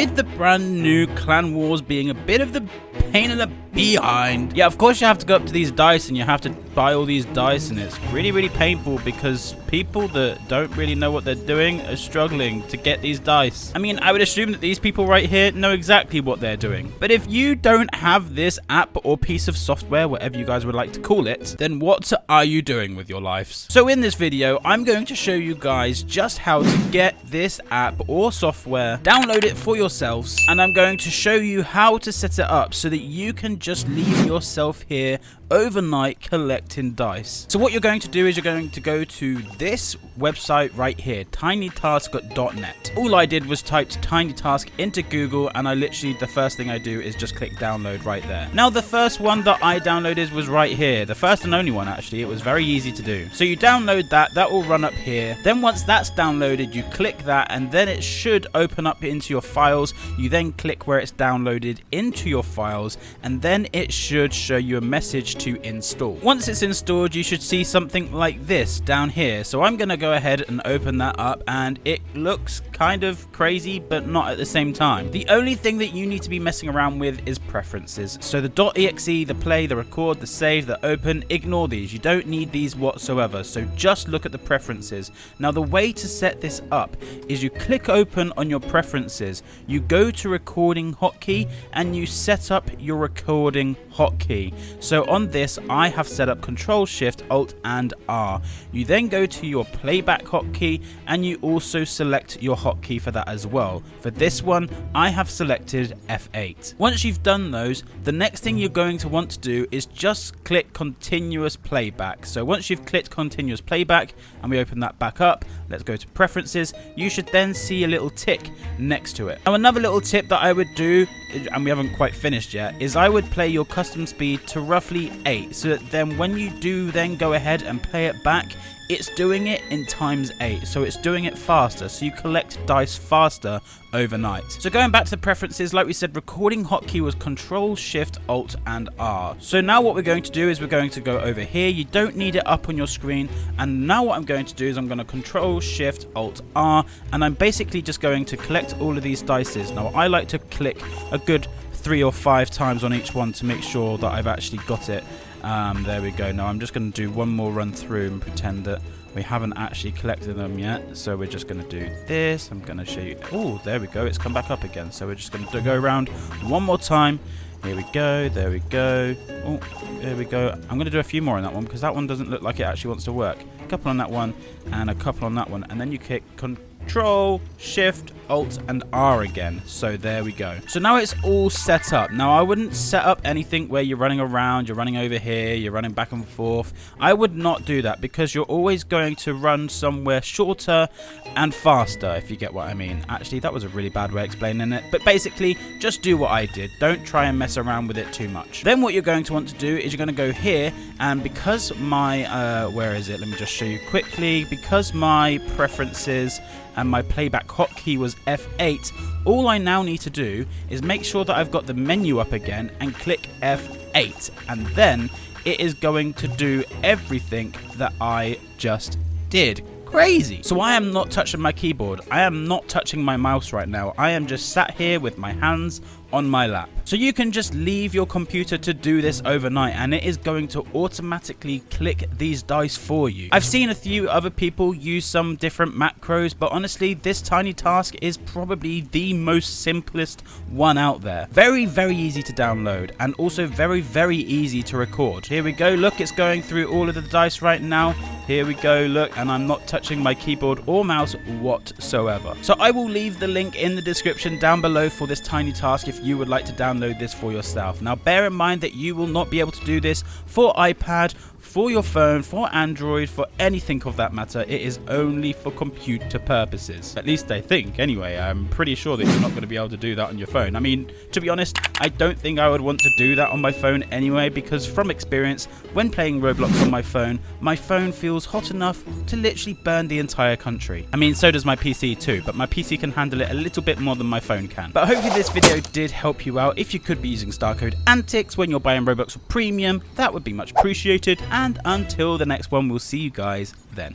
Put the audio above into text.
with the brand new Clan Wars being a bit of the pain in the behind. Yeah, of course you have to go up to these dice and you have to buy all these dice, and it's really painful because people that don't really know what they're doing are struggling to get these dice. I mean, I would assume that these people right here know exactly what they're doing. But if you don't have this app or piece of software, whatever you guys would like to call it, then what are you doing with your lives? So in this video, I'm going to show you guys just how to get this app or software, download it for yourselves, and I'm going to show you how to set it up so that you can just leave yourself here overnight collecting dice. So what you're going to do is you're going to go to this website right here, tinytask.net. All I did was typed tinytask into Google, and the first thing I do is just click download right there. Now the first one that I downloaded was right here, the first and only one actually. It was very easy to do. So you download that will run up here. Then once that's downloaded, you click that, and then it should open up into your files. You then click where it's downloaded into your files, and then it should show you a message to install. Once it's installed, you should see something like this down here. So I'm going to go ahead and open that up, and it looks kind of crazy but not at the same time. The only thing that you need to be messing around with is preferences. So the .exe, the play, the record, the save, the open, ignore these. You don't need these whatsoever. So just look at the preferences. Now the way to set this up is you click open on your preferences, you go to recording hotkey, and you set up your recording hotkey. So on this I have set up Control Shift Alt and R. You then go to your playback hotkey, and you also select your hotkey for that as well. For this one I have selected F8. Once you've done those, the next thing you're going to want to do is just click continuous playback. So once you've clicked continuous playback and we open that back up, let's go to preferences, you should then see a little tick next to it. Now another little tip that I would do, and we haven't quite finished yet, is I would play your custom speed to roughly 8, so that then when you do then go ahead and play it back, it's doing it in times 8, so it's doing it faster, so you collect dice faster overnight. So going back to the preferences, like we said, recording hotkey was Control Shift Alt and R. So now what we're going to do is we're going to go over here. You don't need it up on your screen, and now what I'm going to do is I'm going to Control Shift Alt R, and I'm basically just going to collect all of these dices. Now I like to click a good 3 or 5 times on each one to make sure that I've actually got it. There we go. Now I'm just going to do one more run through and pretend that we haven't actually collected them yet. So we're just going to do this. I'm going to show you. Oh, there we go. It's come back up again. So we're just going to go around one more time. Here we go. There we go. Oh, there we go. I'm going to do a few more on that one because that one doesn't look like it actually wants to work. A couple on that one and a couple on that one. And then you click Control, Shift, Alt, and R again. So there we go. So now it's all set up. Now I wouldn't set up anything where you're running around, you're running over here, you're running back and forth. I would not do that because you're always going to run somewhere shorter and faster, if you get what I mean. Actually, that was a really bad way of explaining it. But basically, just do what I did. Don't try and mess around with it too much. Then what you're going to want to do is you're going to go here, and because my, where is it? Let me just show you quickly. Because my preferences and my playback hotkey was F8, all I now need to do is make sure that I've got the menu up again and click F8, and then it is going to do everything that I just did. Crazy. So I am not touching my keyboard. I am not touching my mouse right now. I am just sat here with my hands on my lap. So you can just leave your computer to do this overnight, and it is going to automatically click these dice for you. I've seen a few other people use some different macros, but honestly this tiny task is probably the most simplest one out there. Very easy to download, and also very easy to record. Here we go. Look, it's going through all of the dice right now. Here we go. Look, and I'm not touching my keyboard or mouse whatsoever. So I will leave the link in the description down below for this tiny task if you would like to download this for yourself. Now bear in mind that you will not be able to do this for iPad, for your phone, for Android, for anything of that matter. It is only for computer purposes. At least I think, anyway. I'm pretty sure that you're not going to be able to do that on your phone. I mean, to be honest, I don't think I would want to do that on my phone anyway, because from experience, when playing Roblox on my phone feels hot enough to literally burn the entire country. I mean, so does my PC too, but my PC can handle it a little bit more than my phone can. But hopefully this video did help you out. If you could be using star code Antixx when you're buying Robux for Premium, that would be much appreciated. And until the next one, we'll see you guys then.